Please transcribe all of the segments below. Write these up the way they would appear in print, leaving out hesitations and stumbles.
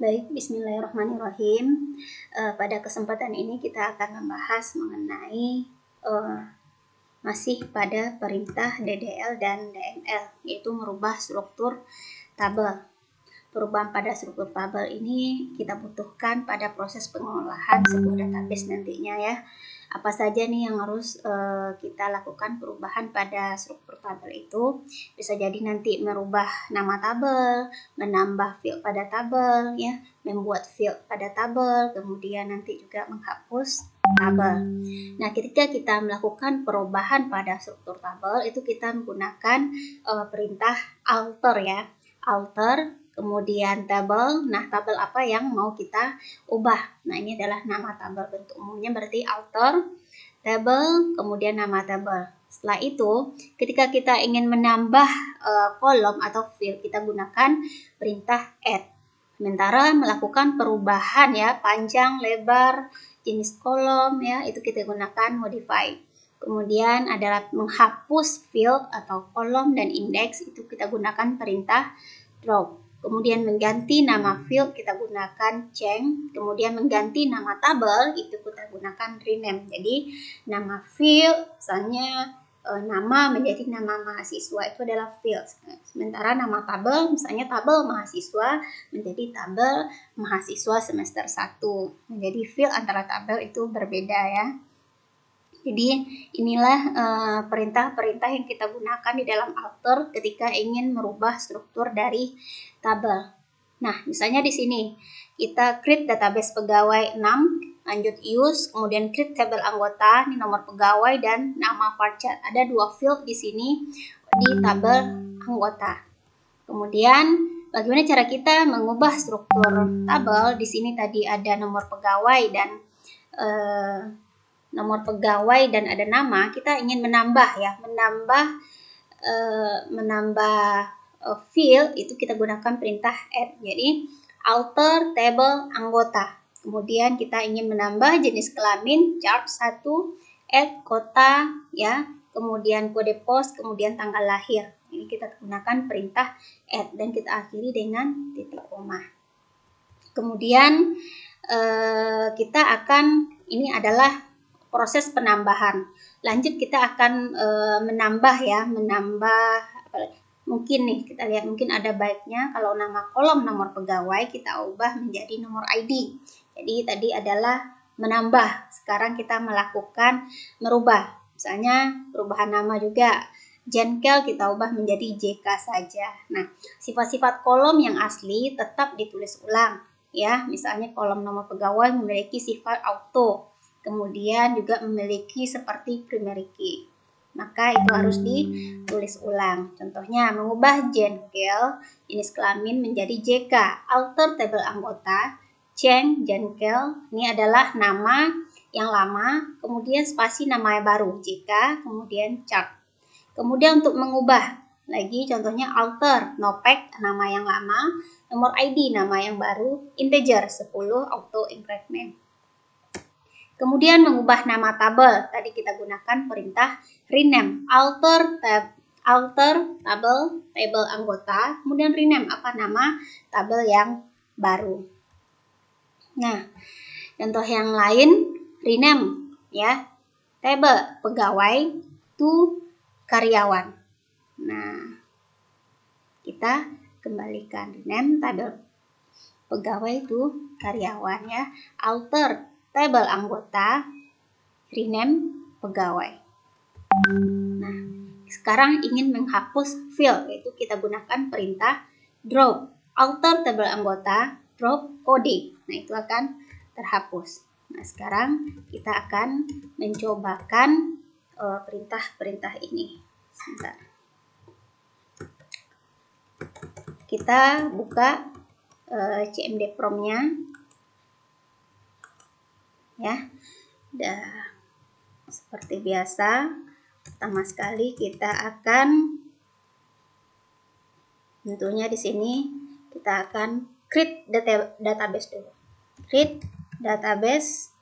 Baik, bismillahirrahmanirrahim. Pada kesempatan ini kita akan membahas mengenai masih pada perintah DDL dan DML, yaitu merubah struktur tabel. Perubahan pada struktur tabel ini kita butuhkan pada proses pengolahan sebuah database nantinya ya. Apa saja nih yang harus kita lakukan perubahan pada struktur tabel itu? Bisa jadi nanti merubah nama tabel, menambah field pada tabel ya, membuat field pada tabel, kemudian nanti juga menghapus tabel. Nah, ketika kita melakukan perubahan pada struktur tabel itu kita menggunakan perintah alter ya. Alter, kemudian tabel. Nah, tabel apa yang mau kita ubah? Nah, ini adalah nama tabel. Bentuk umumnya berarti alter, tabel, kemudian nama tabel. Setelah itu, ketika kita ingin menambah kolom atau field, kita gunakan perintah add. Sementara melakukan perubahan ya, panjang, lebar, jenis kolom ya, itu kita gunakan modify. Kemudian adalah menghapus field atau kolom dan indeks, itu kita gunakan perintah drop. Kemudian mengganti nama field kita gunakan change. Kemudian mengganti nama tabel itu kita gunakan rename. Jadi nama field misalnya nama menjadi nama mahasiswa itu adalah field. Sementara nama tabel misalnya tabel mahasiswa menjadi tabel mahasiswa semester 1. Jadi field antara tabel itu berbeda ya. Jadi inilah perintah-perintah yang kita gunakan di dalam alter ketika ingin merubah struktur dari tabel. Nah, misalnya di sini kita create database pegawai 6, lanjut use, kemudian create tabel anggota, ini nomor pegawai dan nama varchar. Ada dua field di sini di tabel anggota. Kemudian bagaimana cara kita mengubah struktur tabel? Di sini tadi ada nomor pegawai dan ada nama, kita ingin menambah ya, menambah field itu kita gunakan perintah add. Jadi alter table anggota. Kemudian kita ingin menambah jenis kelamin chart 1, add kota ya, kemudian kode pos, kemudian tanggal lahir. Ini kita gunakan perintah add dan kita akhiri dengan titik koma. Kemudian kita akan, ini adalah proses penambahan. Lanjut kita akan menambah ya, mungkin nih kita lihat, mungkin ada baiknya kalau nama kolom nomor pegawai kita ubah menjadi nomor ID. Jadi tadi adalah menambah, sekarang kita melakukan merubah. Misalnya perubahan nama juga, Jenkel kita ubah menjadi JK saja. Nah, sifat-sifat kolom yang asli tetap ditulis ulang ya. Misalnya kolom nomor pegawai memiliki sifat auto, kemudian juga memiliki seperti primary key, maka itu harus ditulis ulang. Contohnya mengubah Jenkel jenis kelamin menjadi JK, alter tabel anggota, change Jenkel, ini adalah nama yang lama, kemudian spasi nama yang baru JK, kemudian chart. Kemudian untuk mengubah lagi, contohnya alter nopek nama yang lama, nomor ID nama yang baru, integer 10 auto increment. Kemudian mengubah nama tabel, tadi kita gunakan perintah rename, alter tabel anggota, kemudian rename apa nama tabel yang baru. Nah, contoh yang lain rename ya, tabel pegawai to karyawan. Nah, kita kembalikan rename tabel pegawai to karyawan ya, alter tabel anggota, rename pegawai. Nah, sekarang ingin menghapus field, yaitu kita gunakan perintah drop, alter tabel anggota, drop kode. Nah, itu akan terhapus. Nah, sekarang kita akan mencobakan perintah-perintah ini. Sebentar. Kita buka CMD Prompt-nya. Ya, seperti biasa, pertama sekali kita akan, tentunya di sini kita akan create database dulu. Create database.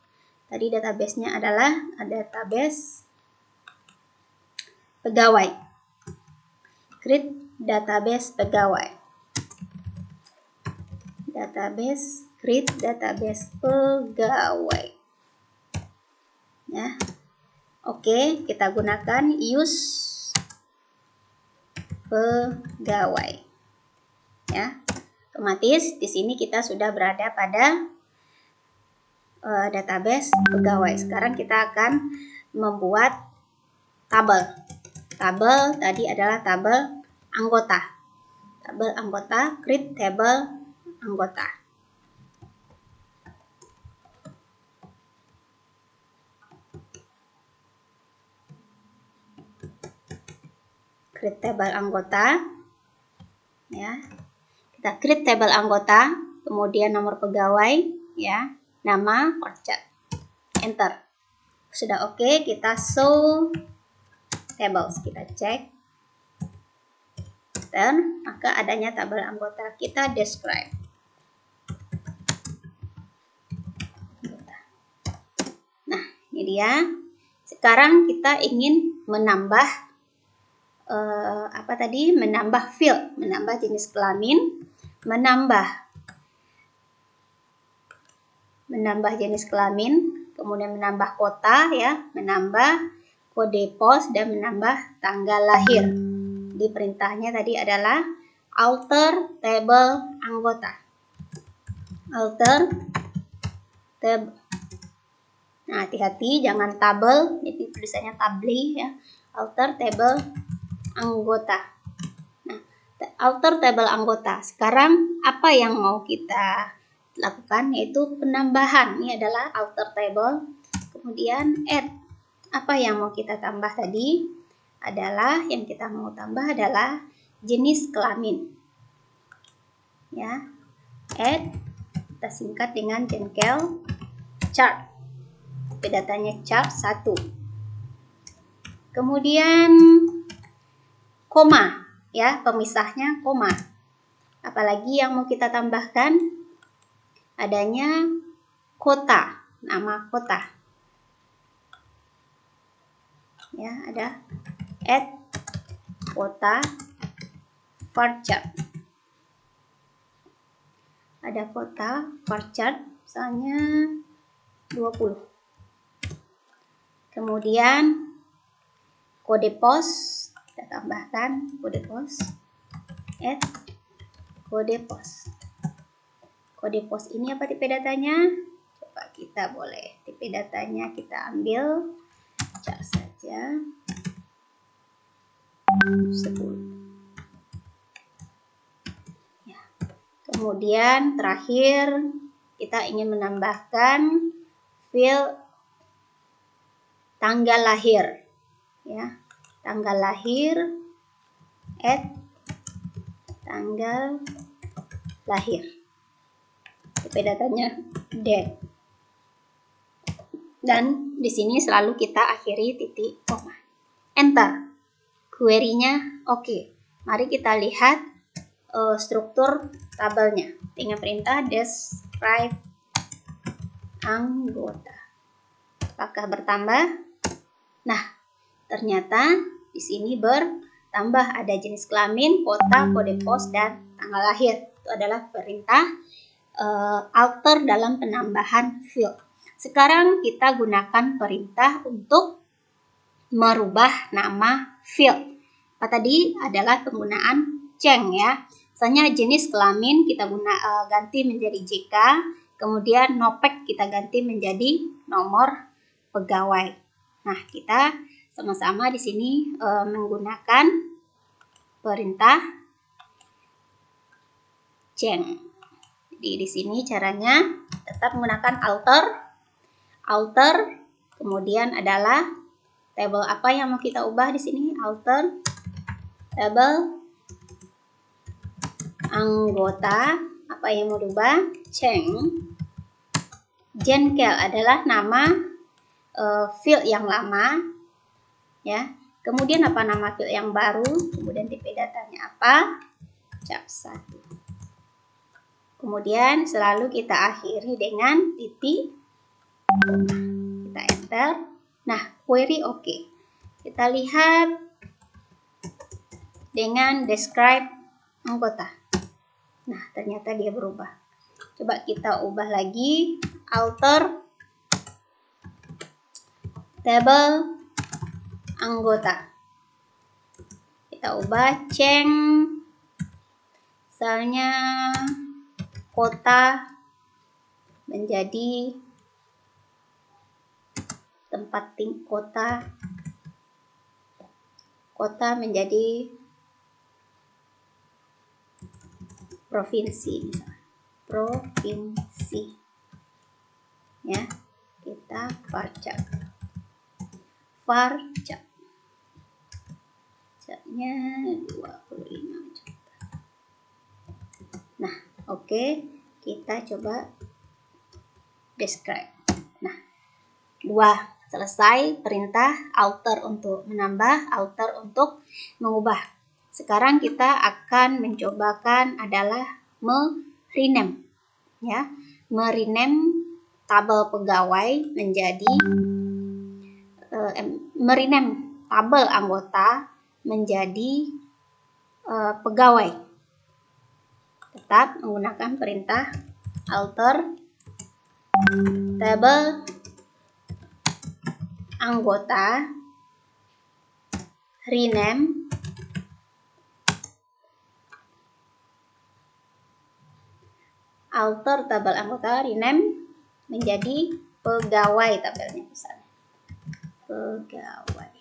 Tadi database-nya adalah database pegawai. Create database pegawai. database, create database pegawai. Ya. Oke, kita gunakan use pegawai. Ya. Otomatis di sini kita sudah berada pada database pegawai. Sekarang kita akan membuat tabel. Tabel tadi adalah tabel anggota. Tabel anggota, create table anggota. Create table anggota. Ya. Kita create table anggota, kemudian nomor pegawai, ya, nama, orchard. Enter. Sudah oke, kita show tables. Kita cek. Dan maka adanya tabel anggota. Kita describe. Nah, ini dia. Sekarang kita ingin menambah menambah field, menambah jenis kelamin, menambah jenis kelamin, kemudian menambah kota, ya, menambah kode pos, dan menambah tanggal lahir. Di perintahnya tadi adalah alter table anggota. Alter table. Nah, hati-hati jangan tabel, jadi tulisannya table, ya. Alter table anggota. Nah, alter table anggota. Sekarang apa yang mau kita lakukan, yaitu penambahan. Ini adalah alter table. Kemudian add. Apa yang mau kita tambah tadi adalah, yang kita mau tambah adalah jenis kelamin. Ya. Add, kita singkat dengan jengkel chart. Datanya chart 1. Kemudian koma, ya, pemisahnya koma. Apalagi yang mau kita tambahkan? Adanya kota, nama kota. Ya, ada add kota varchar. Ada kota varchar, misalnya 20. Kemudian kode pos, kita tambahkan kode pos, add kode pos. Kode pos ini apa tipe datanya? Coba kita boleh tipe datanya kita ambil char saja 10. Ya. Kemudian terakhir kita ingin menambahkan field tanggal lahir, ya, tanggal lahir, add tanggal lahir. Tipe datanya date. Dan di sini selalu kita akhiri titik koma. Enter. Query-nya oke. Mari kita lihat struktur tabelnya dengan perintah describe anggota. Apakah bertambah? Nah, ternyata di sini bertambah, ada jenis kelamin, kota, kode pos, dan tanggal lahir. Itu adalah perintah alter dalam penambahan field. Sekarang kita gunakan perintah untuk merubah nama field. Apa tadi? Adalah penggunaan change, ya. Misalnya jenis kelamin kita ganti menjadi JK, kemudian nopek kita ganti menjadi nomor pegawai. Nah, kita sama-sama di sini menggunakan perintah change. Jadi di sini caranya tetap menggunakan alter, kemudian adalah table apa yang mau kita ubah di sini? Alter table anggota. Apa yang mau diubah? Change. Jengkel adalah nama field yang lama, ya. Kemudian apa nama field yang baru? Kemudian tipe datanya apa? Char 1. Kemudian selalu kita akhiri dengan titik. Kita enter. Nah, query oke. Kita lihat dengan describe anggota. Nah, ternyata dia berubah. Coba kita ubah lagi, alter tabel anggota. Kita ubah change, misalnya kota menjadi tempat kota menjadi provinsi, misalnya provinsi ya. Kita varchar nya 25 juta. Nah, oke, kita coba describe. Nah, selesai perintah alter untuk menambah, alter untuk mengubah. Sekarang kita akan mencobakan adalah rename ya, merename tabel pegawai menjadi merename tabel anggota menjadi pegawai. Tetap menggunakan perintah alter tabel anggota rename menjadi pegawai tabelnya, misalnya pegawai.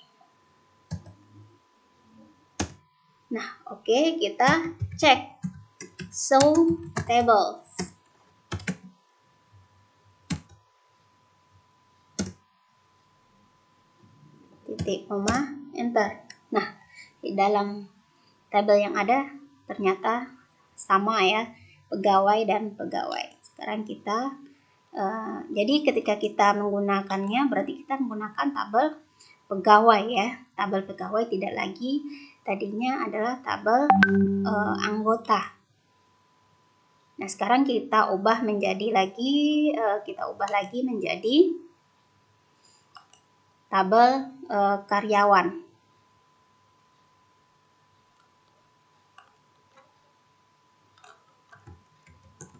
Nah, oke, kita cek show tables. Titik koma, enter. Nah, di dalam tabel yang ada ternyata sama ya, pegawai dan pegawai. Sekarang kita jadi ketika kita menggunakannya berarti kita menggunakan tabel pegawai ya. Tabel pegawai tidak lagi tadinya adalah tabel anggota. Nah, sekarang kita ubah lagi menjadi tabel karyawan.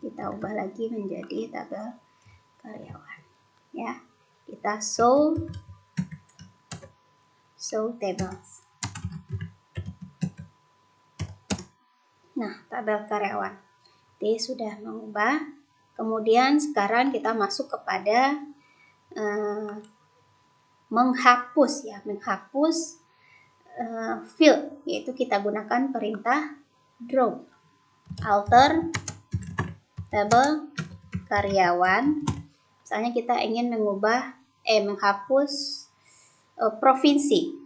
Kita ubah lagi menjadi tabel karyawan ya. Kita show tables. Nah, tabel karyawan. Oke, sudah mengubah. Kemudian sekarang kita masuk kepada menghapus field, yaitu kita gunakan perintah drop. Alter tabel karyawan. Misalnya kita ingin menghapus provinsi.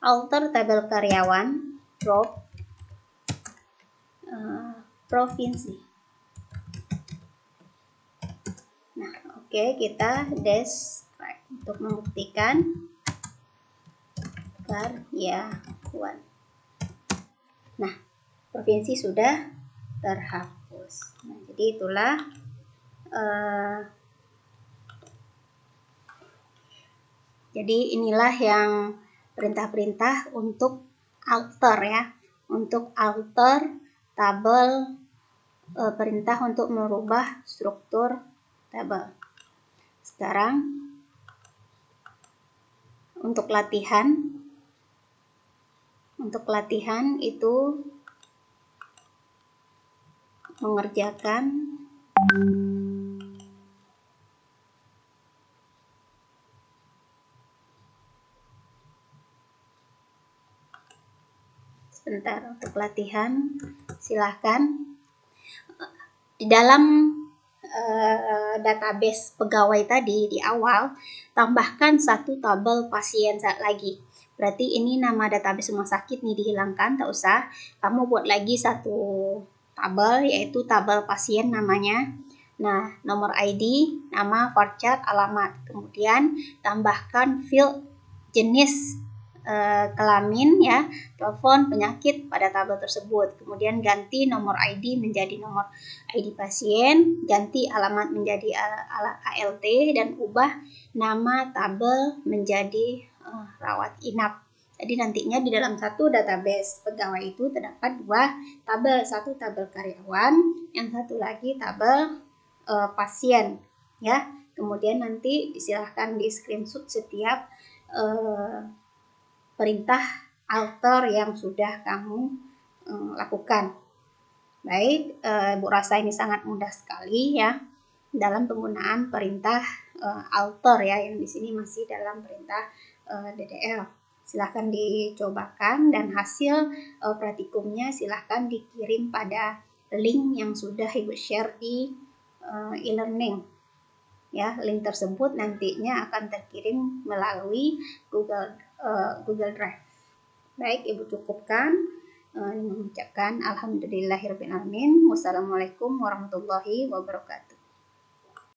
Alter tabel karyawan, drop provinsi. Nah, oke, kita describe untuk membuktikan karyawan. Nah, provinsi sudah terhapus. Nah, jadi itulah jadi inilah yang perintah-perintah untuk alter ya, untuk alter tabel, perintah untuk merubah struktur tabel. Sekarang untuk latihan itu mengerjakan sebentar. Untuk latihan silahkan di dalam database pegawai tadi di awal tambahkan satu tabel pasien lagi. Berarti ini nama database rumah sakit nih dihilangkan, tak usah. Kamu buat lagi satu tabel, yaitu tabel pasien namanya. Nah, nomor ID, nama, varchar, alamat. Kemudian tambahkan field jenis kelamin ya, telepon, penyakit pada tabel tersebut. Kemudian ganti nomor ID menjadi nomor ID pasien, ganti alamat menjadi ALT, dan ubah nama tabel menjadi rawat inap. Jadi nantinya di dalam satu database pegawai itu terdapat dua tabel, satu tabel karyawan, yang satu lagi tabel pasien, ya. Kemudian nanti silahkan di screenshot setiap perintah alter yang sudah kamu lakukan. Baik, Bu rasa ini sangat mudah sekali ya dalam penggunaan perintah alter ya, yang di sini masih dalam perintah DDL. Silahkan dicobakan dan hasil praktikumnya silahkan dikirim pada link yang sudah Ibu share di e-learning. Ya, link tersebut nantinya akan terkirim melalui Google Drive. Baik, Ibu cukupkan. Mengucapkan alhamdulillahirrahmanirrahim. Wassalamualaikum warahmatullahi wabarakatuh.